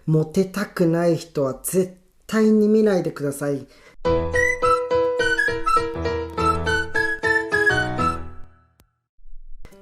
モテたくない人は絶対に見ないでください。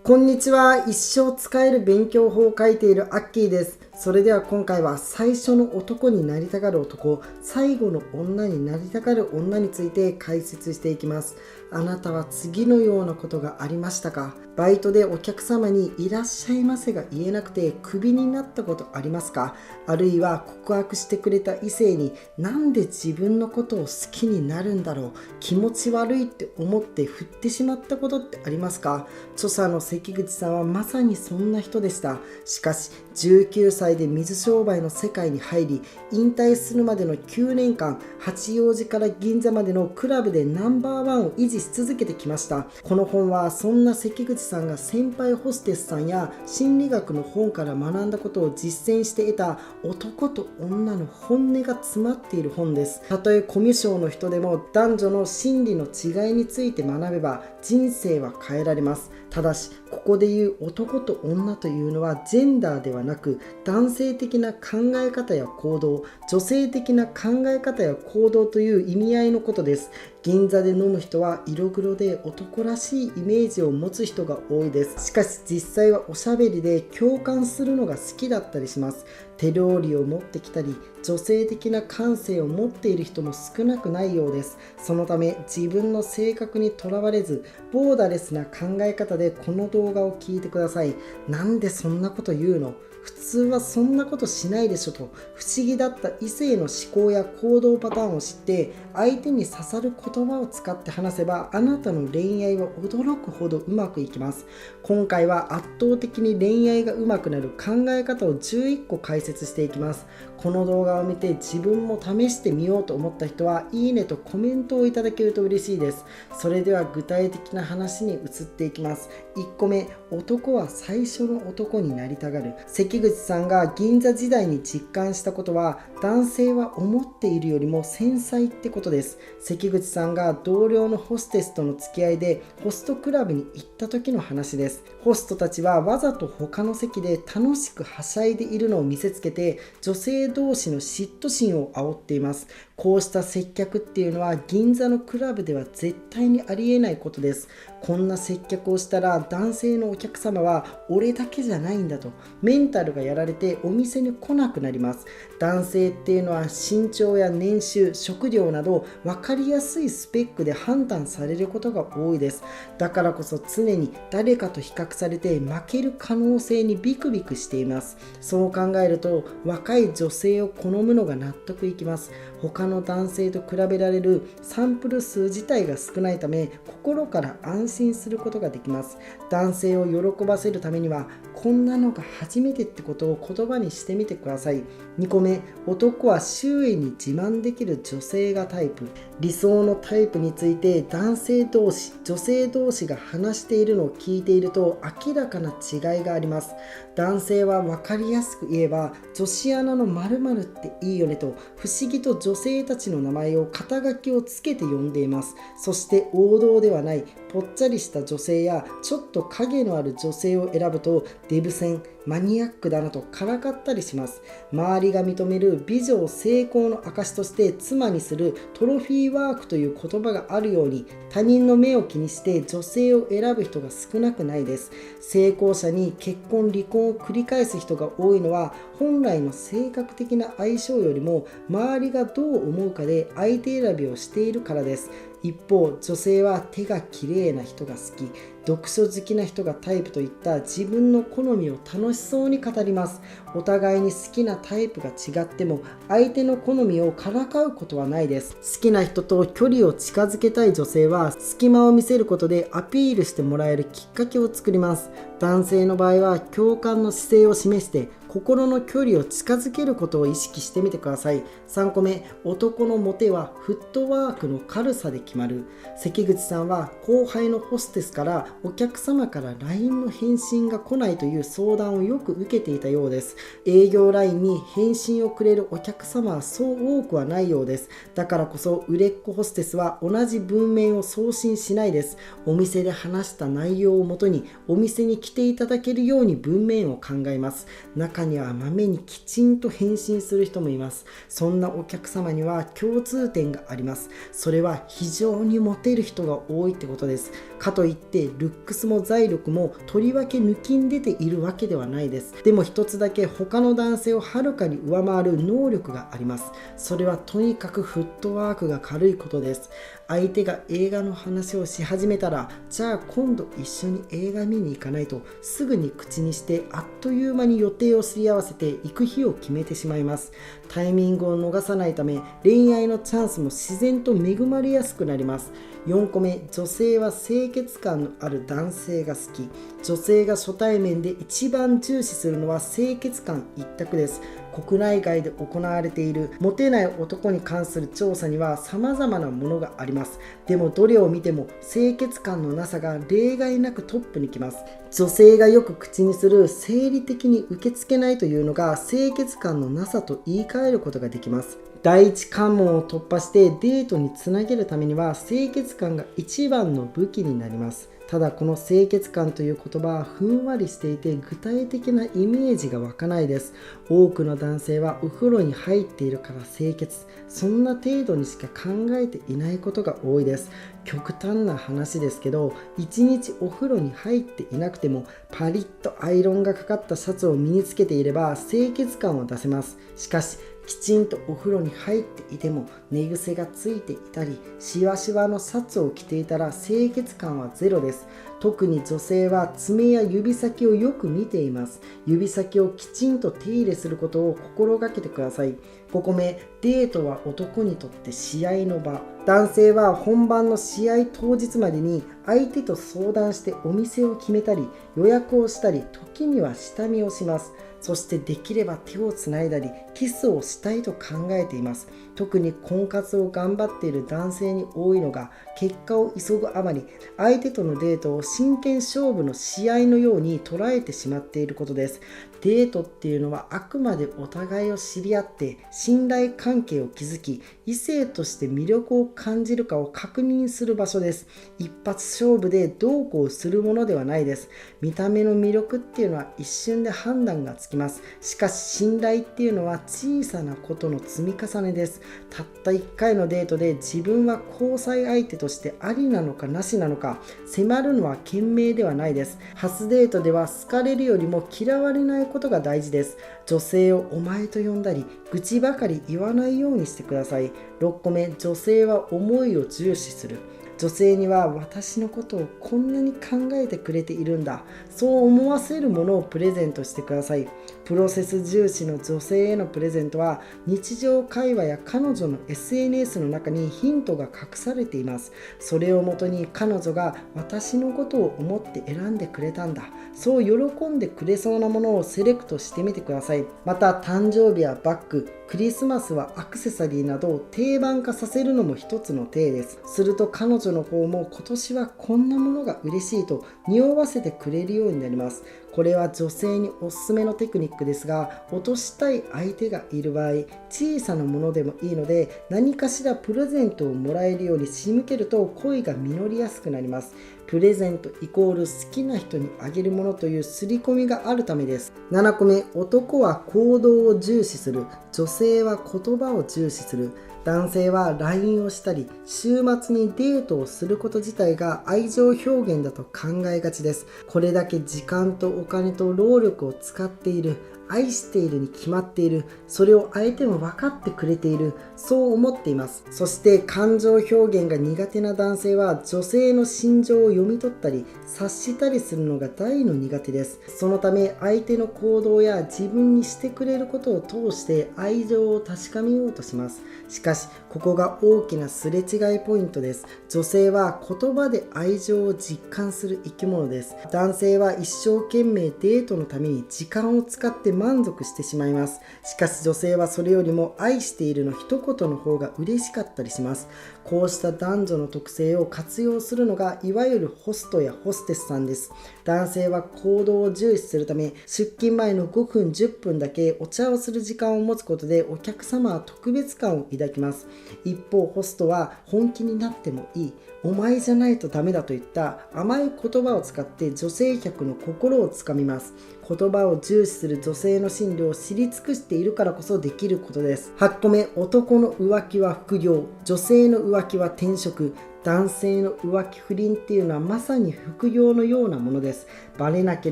こんにちは。一生使える勉強法を書いているアッキーです。それでは今回は最初の男になりたがる男、最後の女になりたがる女について解説していきます。あなたは次のようなことがありましたか？バイトでお客様にいらっしゃいませが言えなくてクビになったことありますか？あるいは告白してくれた異性になんで自分のことを好きになるんだろう、気持ち悪いって思って振ってしまったことってありますか？著者の関口さんはまさにそんな人でした。しかし19歳で水商売の世界に入り、引退するまでの9年間、八王子から銀座までのクラブでナンバーワンを維持し続けてきました。この本はそんな関口さんが先輩ホステスさんや心理学の本から学んだことを実践して得た男と女の本音が詰まっている本です。たとえコミュ障の人でも男女の心理の違いについて学べば人生は変えられます。ただしここで言う男と女というのはジェンダーではなく、男性的な考え方や行動、女性的な考え方や行動という意味合いのことです。銀座で飲む人は色黒で男らしいイメージを持つ人が多いです。しかし実際はおしゃべりで共感するのが好きだったりします。手料理を持ってきたり、女性的な感性を持っている人も少なくないようです。そのため自分の性格にとらわれず、ボーダレスな考え方でこの動画を聞いてください。なんでそんなこと言うの？普通はそんなことしないでしょと不思議だった異性の思考や行動パターンを知って、相手に刺さる言葉を使って話せばあなたの恋愛は驚くほどうまくいきます。今回は圧倒的に恋愛がうまくなる考え方を11個解説していきます。この動画を見て自分も試してみようと思った人はいいねとコメントをいただけると嬉しいです。それでは具体的な話に移っていきます。1個目、男は最初の男になりたがる。関口さんが銀座時代に実感したことは、男性は思っているよりも繊細ってことです。関口さんが同僚のホステスとの付き合いでホストクラブに行った時の話です。ホストたちはわざと他の席で楽しくはしゃいでいるのを見せつけて、女性同士の嫉妬心を煽っています。こうした接客っていうのは銀座のクラブでは絶対にありえないことです。こんな接客をしたら男性のお客様は俺だけじゃないんだとメンタルがやられてお店に来なくなります。男性っていうのは身長や年収、職業など分かりやすいスペックで判断されることが多いです。だからこそ常に誰かと比較されて負ける可能性にビクビクしています。そう考えると若い女性を好むのが納得いきます。他の男性と比べられるサンプル数自体が少ないため、心から安心することができます。男性を喜ばせるためには、こんなのが初めてってことを言葉にしてみてください。2個目、男は周囲に自慢できる女性がタイプ。理想のタイプについて男性同士、女性同士が話しているのを聞いていると明らかな違いがあります。男性は分かりやすく言えば、女子アナの〇〇っていいよねと不思議と女性たちの名前を肩書きをつけて呼んでいます。そして王道ではないぽっちゃりした女性やちょっと影のある女性を選ぶとデブ戦、マニアックだなとからかったりします。周りが認める美女を成功の証として妻にするトロフィーワークという言葉があるように、他人の目を気にして女性を選ぶ人が少なくないです。成功者に結婚離婚を繰り返す人が多いのは、本来の性格的な相性よりも周りがどう思うかで相手選びをしているからです。一方、女性は手が綺麗な人が好き、読書好きな人がタイプといった自分の好みを楽しそうに語ります。お互いに好きなタイプが違っても相手の好みをからかうことはないです。好きな人と距離を近づけたい女性は隙間を見せることでアピールしてもらえるきっかけを作ります。男性の場合は共感の姿勢を示して心の距離を近づけることを意識してみてください。3個目、男のモテはフットワークの軽さで決まる。関口さんは後輩のホステスからお客様から LINE の返信が来ないという相談をよく受けていたようです。営業 LINE に返信をくれるお客様はそう多くはないようです。だからこそ売れっ子ホステスは同じ文面を送信しないです。お店で話した内容をもとにお店に来ていただけるように文面を考えます。中中にはまめにきちんと返信する人もいます。そんなお客様には共通点があります。それは非常にモテる人が多いってことです。かといってルックスも財力もとりわけ抜きん出ているわけではないです。でも一つだけ他の男性をはるかに上回る能力があります。それはとにかくフットワークが軽いことです。相手が映画の話をし始めたら、じゃあ今度一緒に映画見に行かないとすぐに口にして、あっという間に予定をすり合わせて行く日を決めてしまいます。タイミングを逃さないため、恋愛のチャンスも自然と恵まれやすくなります。4個目、女性は清潔感のある男性が好き。女性が初対面で一番重視するのは清潔感一択です。国内外で行われているモテない男に関する調査には様々なものがあります。でもどれを見ても清潔感のなさが例外なくトップに来ます。女性がよく口にする生理的に受け付けないというのが清潔感のなさと言い換えることができます。第一関門を突破してデートにつなげるためには清潔感が一番の武器になります。ただこの清潔感という言葉はふんわりしていて具体的なイメージが湧かないです。多くの男性はお風呂に入っているから清潔、そんな程度にしか考えていないことが多いです。極端な話ですけど、一日お風呂に入っていなくてもパリッとアイロンがかかったシャツを身につけていれば清潔感を出せます。しかしきちんとお風呂に入っていても寝癖がついていたりシワシワのシャツを着ていたら清潔感はゼロです。特に女性は爪や指先をよく見ています。指先をきちんと手入れすることを心がけてください。5個目、デートは男にとって試合の場。男性は本番の試合当日までに相手と相談してお店を決めたり予約をしたり、時には下見をします。そしてできれば手をつないだりキスをしたいと考えています。特に婚活を頑張っている男性に多いのが、結果を急ぐあまり相手とのデートを真剣勝負の試合のように捉えてしまっていることです。デートっていうのはあくまでお互いを知り合って信頼関係を築き、異性として魅力を感じるかを確認する場所です。一発勝負でどうこうするものではないです。見た目の魅力っていうのは一瞬で判断がつきます。しかし信頼っていうのは小さなことの積み重ねです。たった1回のデートで自分は交際相手としてありなのかなしなのか迫るのは賢明ではないです。初デートでは好かれるよりも嫌われないことが大事です。女性をお前と呼んだり愚痴ばかり言わないようにしてください。6個目、女性は思いを重視する。女性には私のことをこんなに考えてくれているんだ、そう思わせるものをプレゼントしてください。プロセス重視の女性へのプレゼントは日常会話や彼女の SNS の中にヒントが隠されています。それをもとに彼女が私のことを思って選んでくれたんだ、そう喜んでくれそうなものをセレクトしてみてください。また誕生日やバッグ、クリスマスはアクセサリーなどを定番化させるのも一つの手です。すると彼女の方も今年はこんなものが嬉しいと匂わせてくれるようになります。これは女性におすすめのテクニックですが、落としたい相手がいる場合、小さなものでもいいので何かしらプレゼントをもらえるように仕向けると恋が実りやすくなります。プレゼントイコール好きな人にあげるものという刷り込みがあるためです。7個目、男は行動を重視する。女性は言葉を重視する。男性は LINE をしたり週末にデートをすること自体が愛情表現だと考えがちです。これだけ時間とお金と労力を使っている、愛しているに決まっている、それを相手も分かってくれている、そう思っています。そして感情表現が苦手な男性は女性の心情を読み取ったり察したりするのが大の苦手です。そのため相手の行動や自分にしてくれることを通して愛情を確かめようとします。しかしここが大きなすれ違いポイントです。女性は言葉で愛情を実感する生き物です。男性は一生懸命デートのために時間を使って満足してしまいます。しかし女性はそれよりも愛しているの一言の方が嬉しかったりします。こうした男女の特性を活用するのがいわゆるホストやホステスさんです。男性は行動を重視するため出勤前の5分10分だけお茶をする時間を持つことでお客様は特別感を抱きます。一方ホストは本気になってもいい、お前じゃないとダメだといった甘い言葉を使って女性客の心をつかみます。言葉を重視する女性の心理を知り尽くしているからこそできることです。8個目、男の浮気は副業、女性の浮気は転職、男性の浮気不倫っていうのはまさに副業のようなものです。バレなけ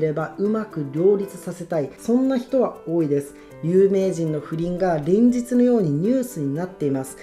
ればうまく両立させたい、そんな人は多いです。有名人の不倫が連日のようにニュースになっています。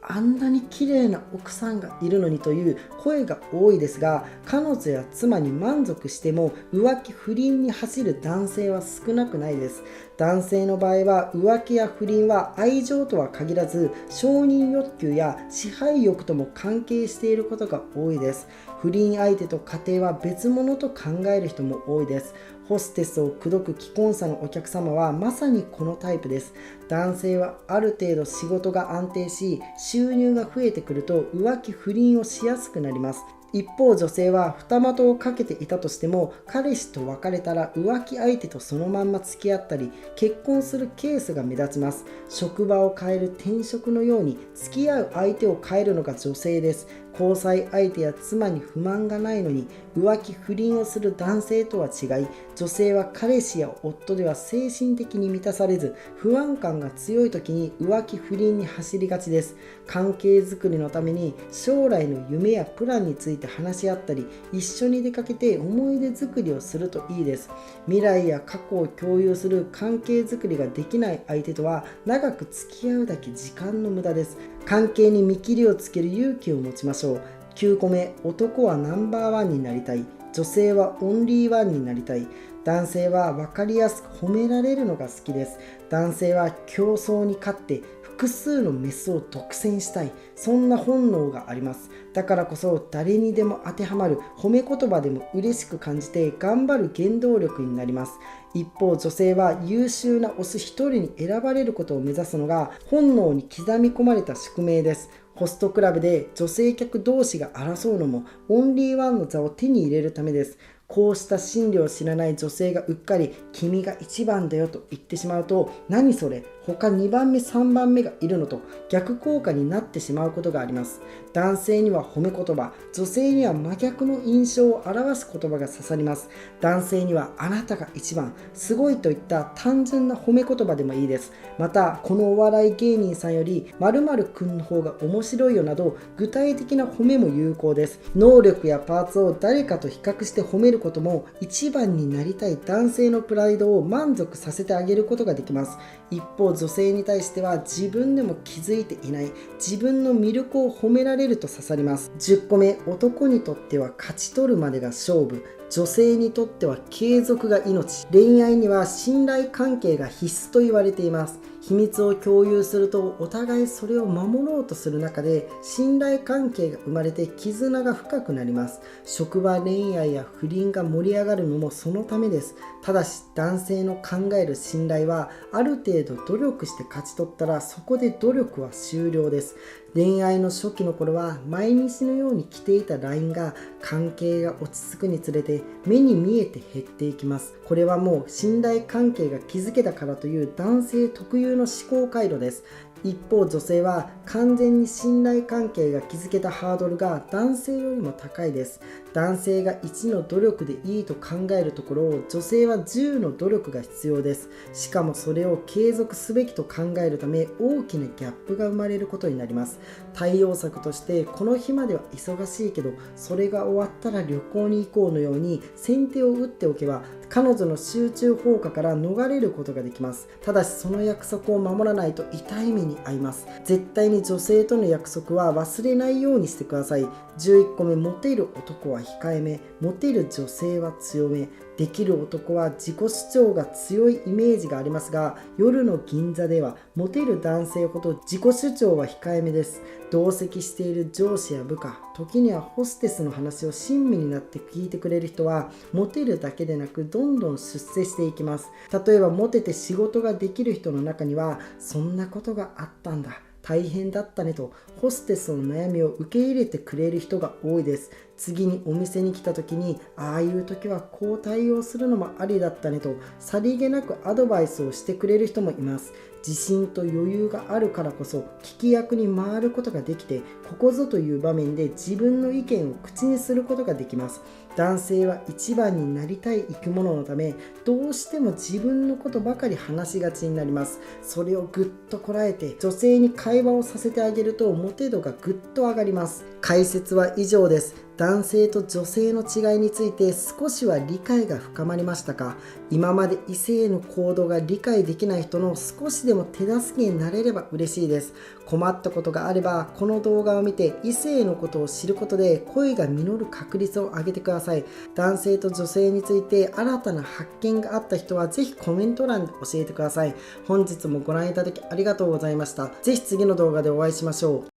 あんなに綺麗な奥さんがいるのにという声が多いですが、彼女や妻に満足しても浮気不倫に走る男性は少なくないです。男性の場合は浮気や不倫は愛情とは限らず、承認欲求や支配欲とも関係していることが多いです。不倫相手と家庭は別物と考える人も多いです。ホステスを口説く既婚者のお客様はまさにこのタイプです。男性はある程度仕事が安定し、収入が増えてくると浮気不倫をしやすくなります。一方、女性は二股をかけていたとしても、彼氏と別れたら浮気相手とそのまんま付き合ったり結婚するケースが目立ちます。職場を変える転職のように付き合う相手を変えるのが女性です。交際相手や妻に不満がないのに浮気不倫をする男性とは違い、女性は彼氏や夫では精神的に満たされず、不安感が強い時に浮気不倫に走りがちです。関係づくりのために将来の夢やプランについて話し合ったり、一緒に出かけて思い出作りをするといいです。未来や過去を共有する関係づくりができない相手とは長く付き合うだけ時間の無駄です。関係に見切りをつける勇気を持ちましょう。9個目、男はナンバーワンになりたい、女性はオンリーワンになりたい。男性は分かりやすく褒められるのが好きです。男性は競争に勝って複数のメスを独占したい、そんな本能があります。だからこそ誰にでも当てはまる褒め言葉でも嬉しく感じて頑張る原動力になります。一方、女性は優秀なオス一人に選ばれることを目指すのが本能に刻み込まれた宿命です。ホストクラブで女性客同士が争うのもオンリーワンの座を手に入れるためです。こうした心理を知らない女性がうっかり君が一番だよと言ってしまうと、何それ、他2番目3番目がいるのと逆効果になってしまうことがあります。男性には褒め言葉、女性には真逆の印象を表す言葉が刺さります。男性にはあなたが一番、すごいといった単純な褒め言葉でもいいです。また、このお笑い芸人さんより〇〇くんの方が面白いよなど具体的な褒めも有効です。能力やパーツを誰かと比較して褒めることも一番になりたい男性のプライドを満足させてあげることができます。一方、女性に対しては自分でも気づいていない自分の魅力を褒められると刺さります。10個目、男にとっては勝ち取るまでが勝負、女性にとっては継続が命。恋愛には信頼関係が必須と言われています。秘密を共有するとお互いそれを守ろうとする中で信頼関係が生まれて絆が深くなります。職場恋愛や不倫が盛り上がるのもそのためです。ただし男性の考える信頼はある程度努力して勝ち取ったらそこで努力は終了です。恋愛の初期の頃は毎日のように来ていた LINE が関係が落ち着くにつれて目に見えて減っていきます。これはもう信頼関係が築けたからという男性特有の思考回路です。一方、女性は完全に信頼関係が築けたハードルが男性よりも高いです。男性が1の努力でいいと考えるところを女性は10の努力が必要です。しかもそれを継続すべきと考えるため大きなギャップが生まれることになります。対応策としてこの日までは忙しいけどそれが終わったら旅行に行こうのように先手を打っておけば彼女の集中放火から逃れることができます。ただしその約束を守らないと痛い目に遭います。絶対に女性との約束は忘れないようにしてください。11個目、モテる男は控えめ、モテる女性は強め。できる男は自己主張が強いイメージがありますが、夜の銀座ではモテる男性ほど自己主張は控えめです。同席している上司や部下、時にはホステスの話を親身になって聞いてくれる人はモテるだけでなくどんどん出世していきます。例えばモテて仕事ができる人の中にはそんなことがあったんだ、大変だったねとホステスの悩みを受け入れてくれる人が多いです。次にお店に来た時に、ああいう時はこう対応するのもありだったねとさりげなくアドバイスをしてくれる人もいます。自信と余裕があるからこそ聞き役に回ることができて、ここぞという場面で自分の意見を口にすることができます。男性は一番になりたい生き物のため、どうしても自分のことばかり話しがちになります。それをぐっとこらえて女性に会話をさせてあげるとモテ度がぐっと上がります。解説は以上です。男性と女性の違いについて少しは理解が深まりましたか？今まで異性の行動が理解できない人の少しでも手助けになれれば嬉しいです。困ったことがあればこの動画を見て異性のことを知ることで恋が実る確率を上げてください。男性と女性について新たな発見があった人はぜひコメント欄で教えてください。本日もご覧いただきありがとうございました。ぜひ次の動画でお会いしましょう。